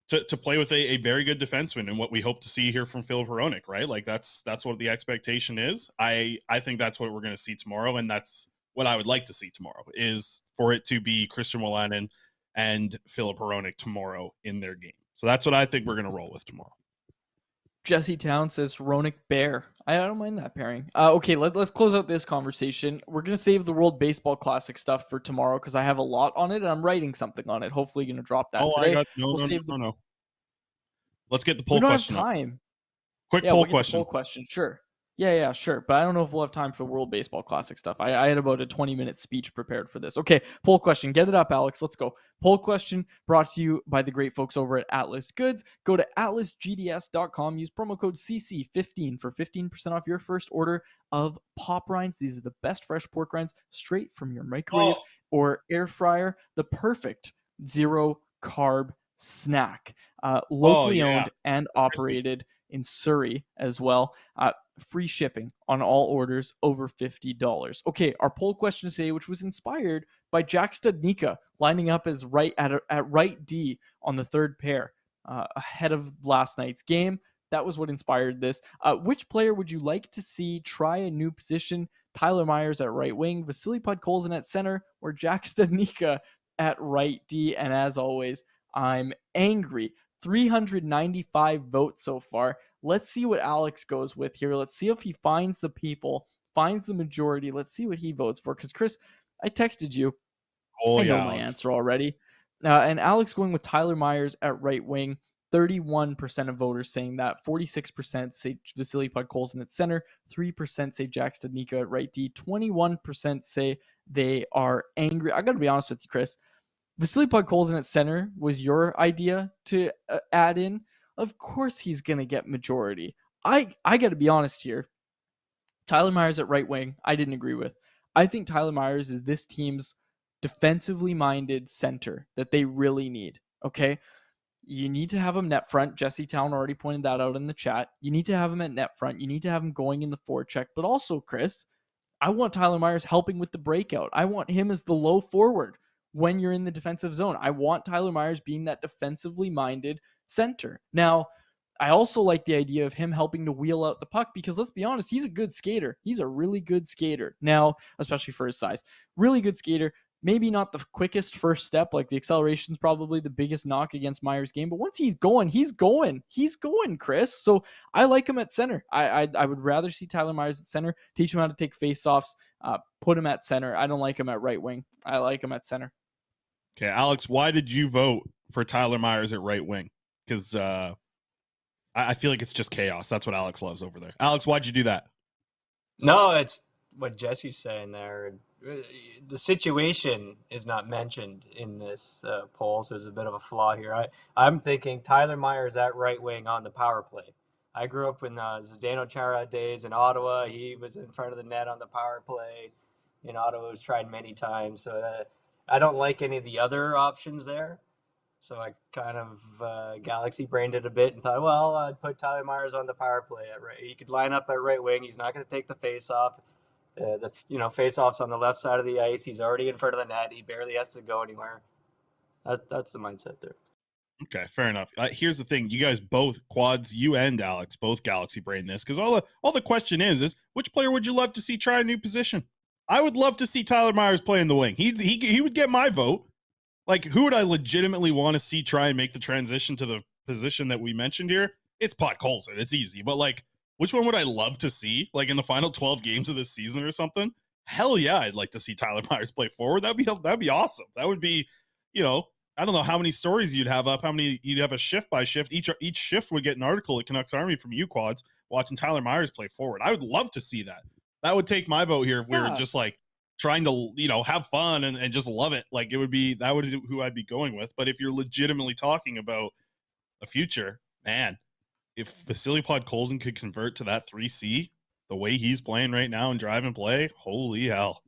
to play with a very good defenseman, and what we hope to see here from Filip Hronek, right? Like, that's what the expectation is. I think that's what we're going to see tomorrow, and that's what I would like to see tomorrow, is for it to be Christian Wolanin and Filip Hronek tomorrow in their game. So that's what I think we're going to roll with tomorrow. Jesse Town says Hronek Bear. I don't mind that pairing. Okay, let's close out this conversation. We're going to save the World Baseball Classic stuff for tomorrow because I have a lot on it and I'm writing something on it. Hopefully you're going to drop that today. No. Let's get the poll question. We don't have time. Quick poll question. Poll question, sure. Yeah, sure. But I don't know if we'll have time for World Baseball Classic stuff. I had about a 20-minute speech prepared for this. Okay, poll question. Get it up, Alex. Let's go. Poll question brought to you by the great folks over at Atlas Goods. Go to atlasgds.com. Use promo code CC15 for 15% off your first order of pop rinds. These are the best fresh pork rinds straight from your microwave or air fryer. The perfect zero-carb snack. Locally owned and operated in Surrey as well. Free shipping on all orders over $50. Okay, our poll question today, which was inspired by Jack Studnicka lining up as at right D on the third pair ahead of last night's game. That was what inspired this. Which player would you like to see try a new position? Tyler Myers at right wing, Vasily Podkolzin at center, or Jack Studnicka at right D? And as always, I'm angry. 395 votes so far. Let's see what Alex goes with here. Let's see if he finds the people, finds the majority. Let's see what he votes for. Because, Chris, I texted you. I know my answer already. And Alex going with Tyler Myers at right wing. 31% of voters saying that. 46% say Vasily Podkolzin at center. 3% say Jack Studnicka at right D. 21% say they are angry. I got to be honest with you, Chris. Vasily Podkolzin at center was your idea to add in. Of course he's going to get majority. I got to be honest here. Tyler Myers at right wing, I didn't agree with. I think Tyler Myers is this team's defensively minded center that they really need, okay? You need to have him net front. Jesse Town already pointed that out in the chat. You need to have him at net front. You need to have him going in the forecheck. But also, Chris, I want Tyler Myers helping with the breakout. I want him as the low forward when you're in the defensive zone. I want Tyler Myers being that defensively minded center. Now, I also like the idea of him helping to wheel out the puck because let's be honest, he's a good skater. He's a really good skater. Now, especially for his size, really good skater. Maybe not the quickest first step. Like the acceleration is probably the biggest knock against Myers' game. But once he's going, Chris. So I like him at center. I would rather see Tyler Myers at center, teach him how to take faceoffs, put him at center. I don't like him at right wing. I like him at center. Okay, Alex, why did you vote for Tyler Myers at right wing? Because I feel like it's just chaos. That's what Alex loves over there. Alex, why'd you do that? No, it's what Jesse's saying there. The situation is not mentioned in this poll, so there's a bit of a flaw here. I'm thinking Tyler Myers at right wing on the power play. I grew up in Zdeno Chara days in Ottawa. He was in front of the net on the power play. In Ottawa, it was tried many times. So I don't like any of the other options there. So I kind of galaxy brained it a bit and thought, well, I'd put Tyler Myers on the power play at right. He could line up at right wing. He's not going to take the face off. The face off's on the left side of the ice. He's already in front of the net. He barely has to go anywhere. That's the mindset there. Okay, fair enough. Here's the thing: you guys both, Quads, you and Alex, both galaxy brain this, because all the question is which player would you love to see try a new position? I would love to see Tyler Myers play in the wing. He would get my vote. Like, who would I legitimately want to see try and make the transition to the position that we mentioned here? It's Podkolzin. It's easy. But, like, which one would I love to see? Like, in the final 12 games of this season or something? Hell yeah, I'd like to see Tyler Myers play forward. That'd be awesome. That would be, I don't know how many stories you'd have up, how many you'd have a shift by shift. Each shift would get an article at Canucks Army from you, Quads, watching Tyler Myers play forward. I would love to see that. That would take my vote here if we were just, like, trying to, have fun and just love it. Like, that would be who I'd be going with. But if you're legitimately talking about a future, man, if Vasily Podkolzin could convert to that 3C the way he's playing right now and drive and play, holy hell,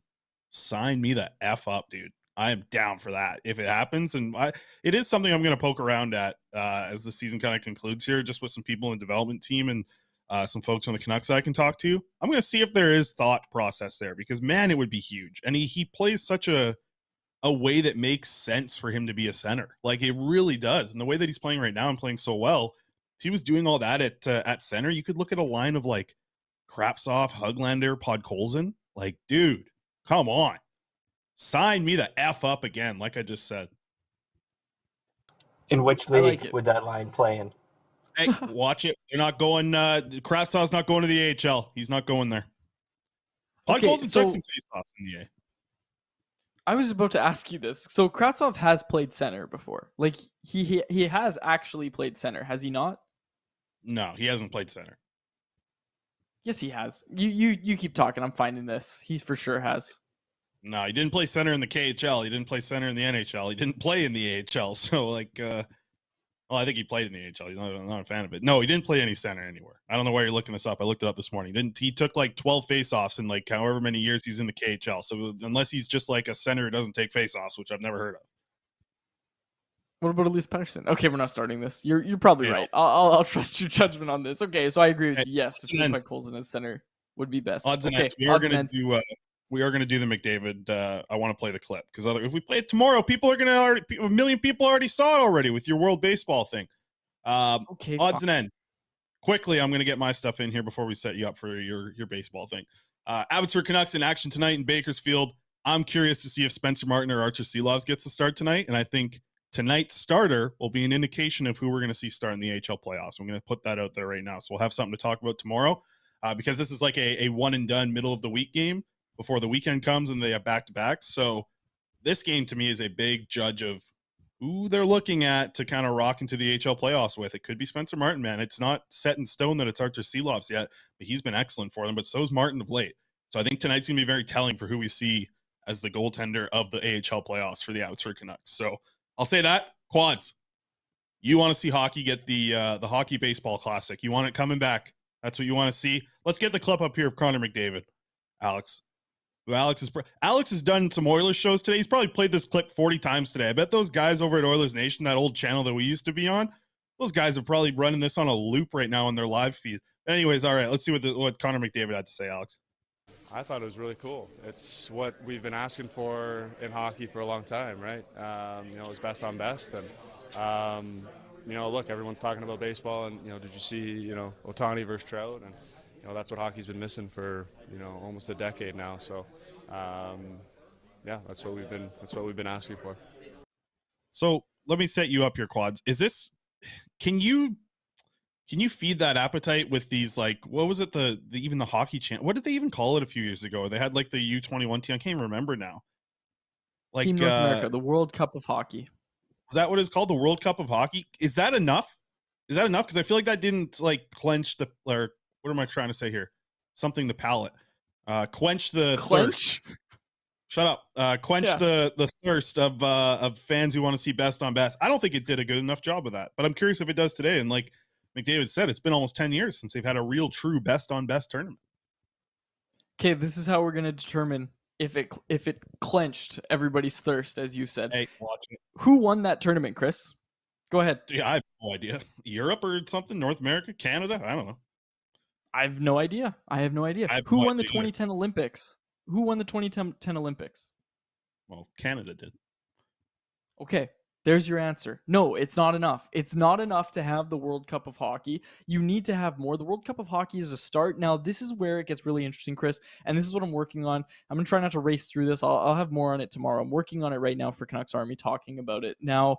sign me the F up, dude. I am down for that if it happens. And it is something I'm going to poke around at as the season kind of concludes here, just with some people in the development team and some folks on the Canucks I can talk to. I'm going to see if there is thought process there, because, man, it would be huge. And he plays such a way that makes sense for him to be a center. Like, it really does. And the way that he's playing right now and playing so well, if he was doing all that at center, you could look at a line of, like, Kravtsov, Höglander, Podkolzin. Like, dude, come on. Sign me the F up again, like I just said. In which league would that line play in? Hey, watch it. They're not going. Kravtsov's not going to the AHL. He's not going there. Podkolzin took some face-offs in the A. I was about to ask you this. So Kravtsov has played center before. Like, he has actually played center, has he not? No, he hasn't played center. Yes, he has. You keep talking. I'm finding this. He for sure has. No, he didn't play center in the KHL. He didn't play center in the NHL. He didn't play in the AHL. So, like, I think he played in the AHL. He's not a fan of it. No, he didn't play any center anywhere. I don't know why you're looking this up. I looked it up this morning. He took like 12 faceoffs in like however many years he's in the KHL. So unless he's just like a center who doesn't take faceoffs, which I've never heard of. What about Elise Pettersson? Okay, we're not starting this. You're probably right. I'll trust your judgment on this. Okay, so I agree with you. Yes, Vasily Podkolzin as center would be best. Odds and ends. We are going to do the McDavid. I want to play the clip, because if we play it tomorrow, a million people already saw it already with your World Baseball thing. Okay. Odds and ends. Quickly, I'm going to get my stuff in here before we set you up for your baseball thing. Abbotsford Canucks in action tonight in Bakersfield. I'm curious to see if Spencer Martin or Archer Seelovs gets to start tonight, and I think tonight's starter will be an indication of who we're going to see start in the AHL playoffs. I'm going to put that out there right now, so we'll have something to talk about tomorrow, because this is like a one and done middle of the week game before the weekend comes and they have back-to-backs. So this game to me is a big judge of who they're looking at to kind of rock into the AHL playoffs with. It could be Spencer Martin, man. It's not set in stone that it's Archer Seelovs yet, but he's been excellent for them, but so's Martin of late. So I think tonight's going to be very telling for who we see as the goaltender of the AHL playoffs for the Abbotsford Canucks. So I'll say that. Quads, you want to see hockey get the Hockey Baseball Classic. You want it coming back. That's what you want to see. Let's get the clip up here of Connor McDavid. Alex has done some Oilers shows today. He's probably played this clip 40 times today. I bet those guys over at Oilers Nation, that old channel that we used to be on, those guys are probably running this on a loop right now on their live feed. Anyways, all right, let's see what Connor McDavid had to say, Alex. I thought it was really cool. It's what we've been asking for in hockey for a long time, right? It's best on best. And, look, everyone's talking about baseball. And, did you see, Ohtani versus Trout? And, that's what hockey's been missing for, almost a decade now. So, that's what we've been asking for. So let me set you up here, Quads. Can you feed that appetite with these, like, what was it, even the hockey channel? What did they even call it a few years ago? They had like the U21 team. I can't remember now. Like Team North America, the World Cup of Hockey. Is that what it's called? The World Cup of Hockey? Is that enough? Because I feel like that didn't like clench or what am I trying to say here? The palate. Quench the thirst. Clench? Shut up. Quench Yeah. the thirst of fans who want to see best on best. I don't think it did a good enough job of that, but I'm curious if it does today. And like McDavid said, it's been almost 10 years since they've had a real true best on best tournament. Okay, this is how we're gonna determine if it clenched everybody's thirst, as you said. Hey, watching it. Who won that tournament, Chris? Go ahead. Yeah, I have no idea. Europe or something? North America? Canada? I don't know. I have no idea. Who won the 2010 Olympics? Who won the 2010 Olympics? Well, Canada did. Okay, there's your answer. No, it's not enough. It's not enough to have the World Cup of Hockey. You need to have more. The World Cup of Hockey is a start. Now, this is where it gets really interesting, Chris, and this is what I'm working on. I'm going to try not to race through this. I'll have more on it tomorrow. I'm working on it right now for Canucks Army, talking about it. Now,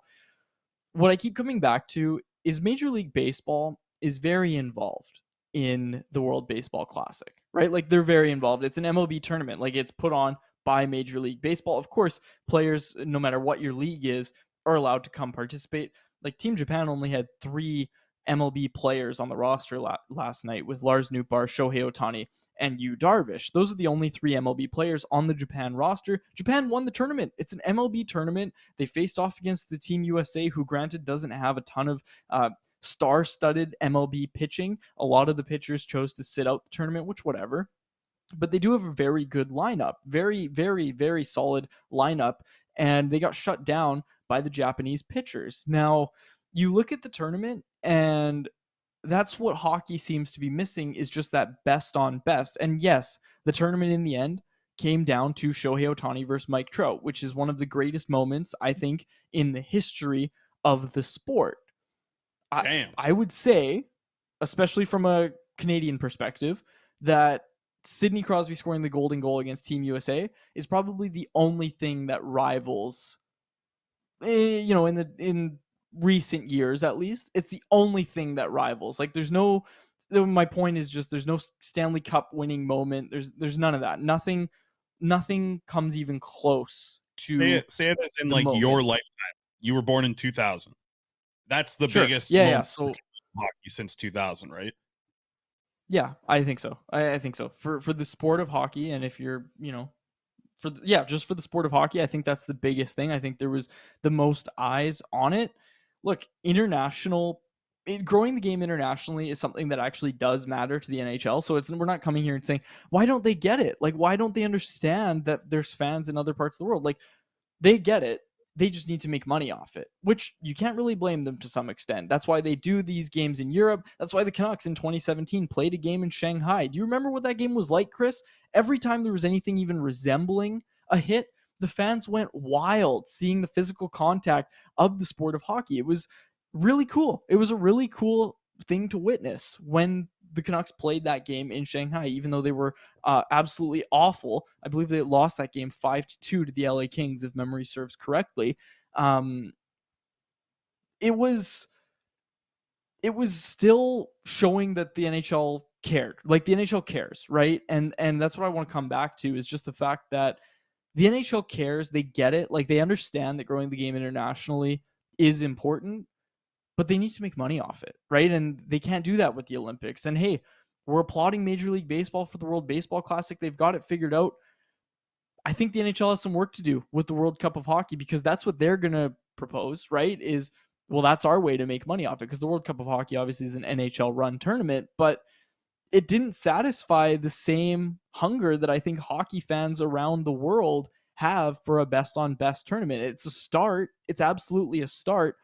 what I keep coming back to is Major League Baseball is very involved in the World Baseball Classic, right? Like, they're very involved. It's an MLB tournament. Like, it's put on by Major League Baseball. Of course, players, no matter what your league is, are allowed to come participate. Like, Team Japan only had 3 MLB players on the roster last night, with Lars Nootbaar, Shohei Ohtani, and Yu Darvish. Those are the only 3 MLB players on the Japan roster. Japan won the tournament. It's an MLB tournament. They faced off against the Team USA, who granted doesn't have a ton of star-studded MLB pitching. A lot of the pitchers chose to sit out the tournament, which whatever. But they do have a very good lineup. Very, very, very solid lineup. And they got shut down by the Japanese pitchers. Now, you look at the tournament, and that's what hockey seems to be missing, is just that best on best. And yes, the tournament in the end came down to Shohei Ohtani versus Mike Trout, which is one of the greatest moments, I think, in the history of the sport. I would say, especially from a Canadian perspective, that Sidney Crosby scoring the golden goal against Team USA is probably the only thing that rivals, in recent years, at least, it's the only thing that rivals. Like, my point is just, there's no Stanley Cup winning moment. There's none of that. Nothing comes even close to say it as in the like moment. Your lifetime. You were born in 2000. That's the Sure. biggest Yeah. moment So in hockey since 2000, right? yeah, I think so. I think so. For the sport of hockey, and if you're, just for the sport of hockey, I think that's the biggest thing. I think there was the most eyes on it. Look, growing the game internationally is something that actually does matter to the NHL. So we're not coming here and saying, why don't they get it? Like, why don't they understand that there's fans in other parts of the world? Like, they get it. They just need to make money off it, which you can't really blame them to some extent. That's why they do these games in Europe. That's why the Canucks in 2017 played a game in Shanghai. Do you remember what that game was like, Chris? Every time there was anything even resembling a hit, the fans went wild seeing the physical contact of the sport of hockey. It was really cool. It was a really cool thing to witness when the Canucks played that game in Shanghai, even though they were absolutely awful. I believe they lost that game 5-2 to the LA Kings, if memory serves correctly. It was still showing that the NHL cared. Like, the NHL cares, right? And that's what I want to come back to, is just the fact that the NHL cares. They get it. Like, they understand that growing the game internationally is important, but they need to make money off it, right? And they can't do that with the Olympics. And hey, we're applauding Major League Baseball for the World Baseball Classic. They've got it figured out. I think the NHL has some work to do with the World Cup of Hockey, because that's what they're going to propose, right? Is, well, that's our way to make money off it, because the World Cup of Hockey obviously is an NHL-run tournament, but it didn't satisfy the same hunger that I think hockey fans around the world have for a best-on-best tournament. It's a start. It's absolutely a start.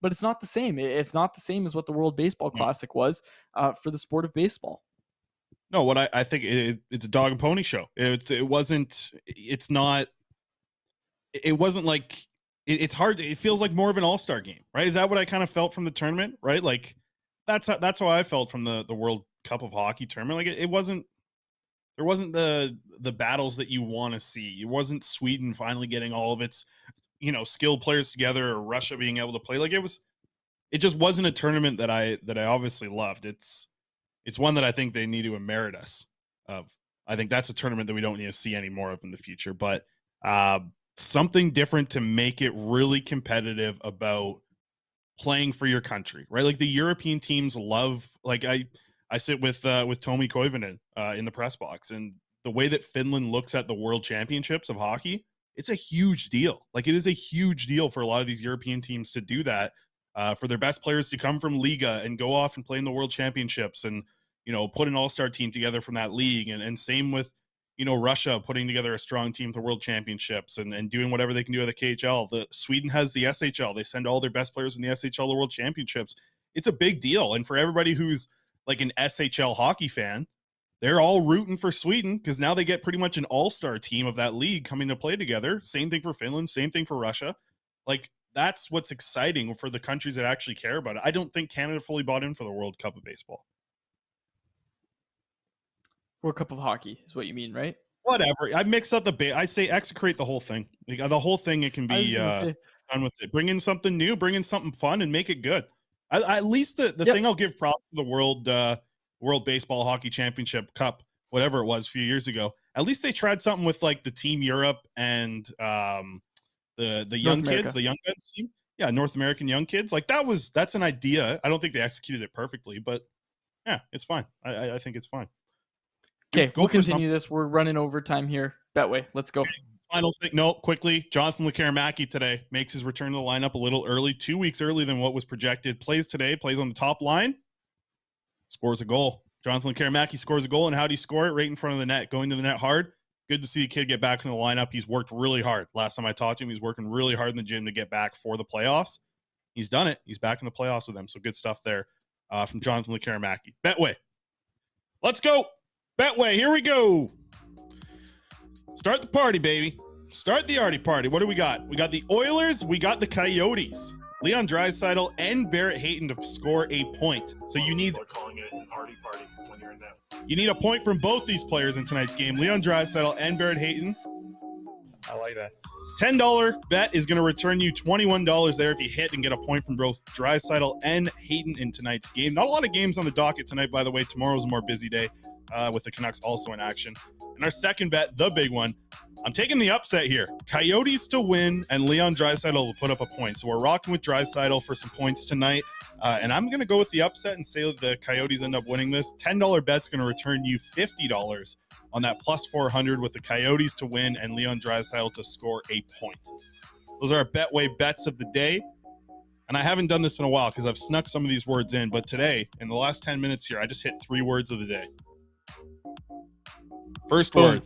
But it's not the same. It's not the same as what the World Baseball Classic was for the sport of baseball. No, what I think it's a dog and pony show. It wasn't like, it's hard. It feels like more of an all-star game, right? Is that what I kind of felt from the tournament, right? Like, that's how I felt from the World Cup of Hockey tournament. Like, there wasn't the battles that you want to see. It wasn't Sweden finally getting all of its skilled players together, or Russia being able to play. Like, it just wasn't a tournament that I obviously loved. It's one that I think they need to merit us of. I think that's a tournament that we don't need to see any more of in the future, but something different to make it really competitive about playing for your country, right? Like, the European teams love, like, I sit with Tomi Koivunen in the press box, and the way that Finland looks at the World Championships of hockey, it's a huge deal. Like, it is a huge deal for a lot of these European teams to do that, for their best players to come from Liga and go off and play in the World Championships and, put an all-star team together from that league. And same with, Russia putting together a strong team for World Championships and doing whatever they can do at the KHL. Sweden has the SHL. They send all their best players in the SHL to World Championships. It's a big deal. And for everybody who's like an SHL hockey fan, they're all rooting for Sweden because now they get pretty much an all-star team of that league coming to play together. Same thing for Finland, same thing for Russia. Like, that's what's exciting for the countries that actually care about it. I don't think Canada fully bought in for the World Cup of baseball. World Cup of hockey is what you mean, right? Whatever. I mixed up I say execrate the whole thing. Like, the whole thing, it can be done with it. Bring in something new, bring in something fun, and make it good. At least the thing I'll give props to the World Baseball Hockey Championship Cup, whatever it was a few years ago. At least they tried something with like the Team Europe and the young kids, the young guns team. Yeah, North American young kids. Like, that's an idea. I don't think they executed it perfectly, but yeah, it's fine. I think it's fine. Okay, we'll continue this. We're running over time here. Betway, let's go. Final thing. No, quickly. Jonathan Lekarmaki today makes his return to the lineup a little early, 2 weeks early than what was projected. Plays today, plays on the top line, scores a goal. Jonathan Lekarmaki scores a goal, and how do you score it? Right in front of the net, going to the net hard. Good to see the kid get back in the lineup. He's worked really hard. Last time I talked to him, he's working really hard in the gym to get back for the playoffs. He's done it. He's back in the playoffs with them. So good stuff there from Jonathan Lekarmaki. Betway. Let's go. Betway, here we go. Start the party, baby. Start the arty party. What do we got? We got the Oilers. We got the Coyotes. Leon Draisaitl and Barrett Hayton to score a point. So you need calling it an arty party when you're in that. You need a point from both these players in tonight's game. Leon Draisaitl and Barrett Hayton. I like that. $10 bet is going to return you $21 there if you hit and get a point from both Draisaitl and Hayton in tonight's game. Not a lot of games on the docket tonight, by the way. Tomorrow's a more busy day with the Canucks also in action. And our second bet, the big one, I'm taking the upset here. Coyotes to win and Leon Draisaitl will put up a point. So we're rocking with Draisaitl for some points tonight. And I'm going to go with the upset and say that the Coyotes end up winning this. $10 bet's going to return you $50 on that plus 400 with the Coyotes to win and Leon Draisaitl to score a point. Those are our Betway bets of the day. And I haven't done this in a while because I've snuck some of these words in. But today, in the last 10 minutes here, I just hit 3 words of the day. First word,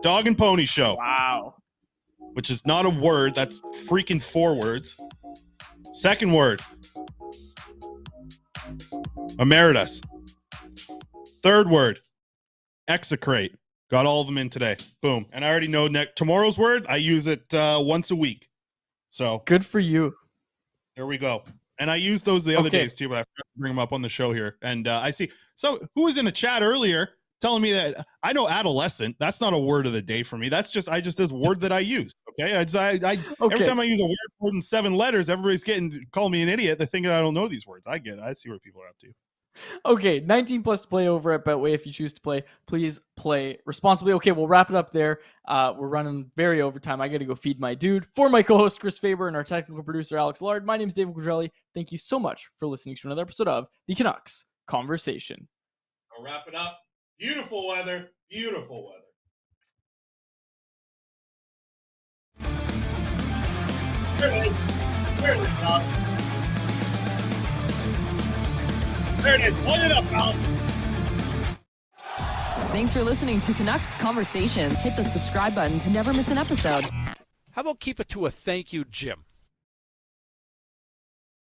dog and pony show. Wow. Which is not a word. That's freaking 4 words. Second word, emeritus. Third word, execrate. Got all of them in today. Boom. And I already know tomorrow's word. I use it once a week. So good for you. There we go. And I used those the other days too, but I forgot to bring them up on the show here. And I see. So who was in the chat earlier telling me that I know adolescent? That's not a word of the day for me. That's just a word that I use. Okay. Every time I use a word more than 7 letters, everybody's calling me an idiot. They're thinking I don't know these words. I get it. I see where people are up to. Okay, 19 plus to play over at Betway. If you choose to play, please play responsibly. Okay, we'll wrap it up there. We're running very overtime. I got to go feed my dude. For my co-host Chris Faber and our technical producer Alex Lard, my name is David Quadrelli. Thank you so much for listening to another episode of the Canucks Conversation. I'll wrap it up. Beautiful weather. Beautiful weather. There it is. There it is, Bob. There it is. Hold it up, pal. Thanks for listening to Canucks Conversation. Hit the subscribe button to never miss an episode. How about keep it to a thank you, Jim?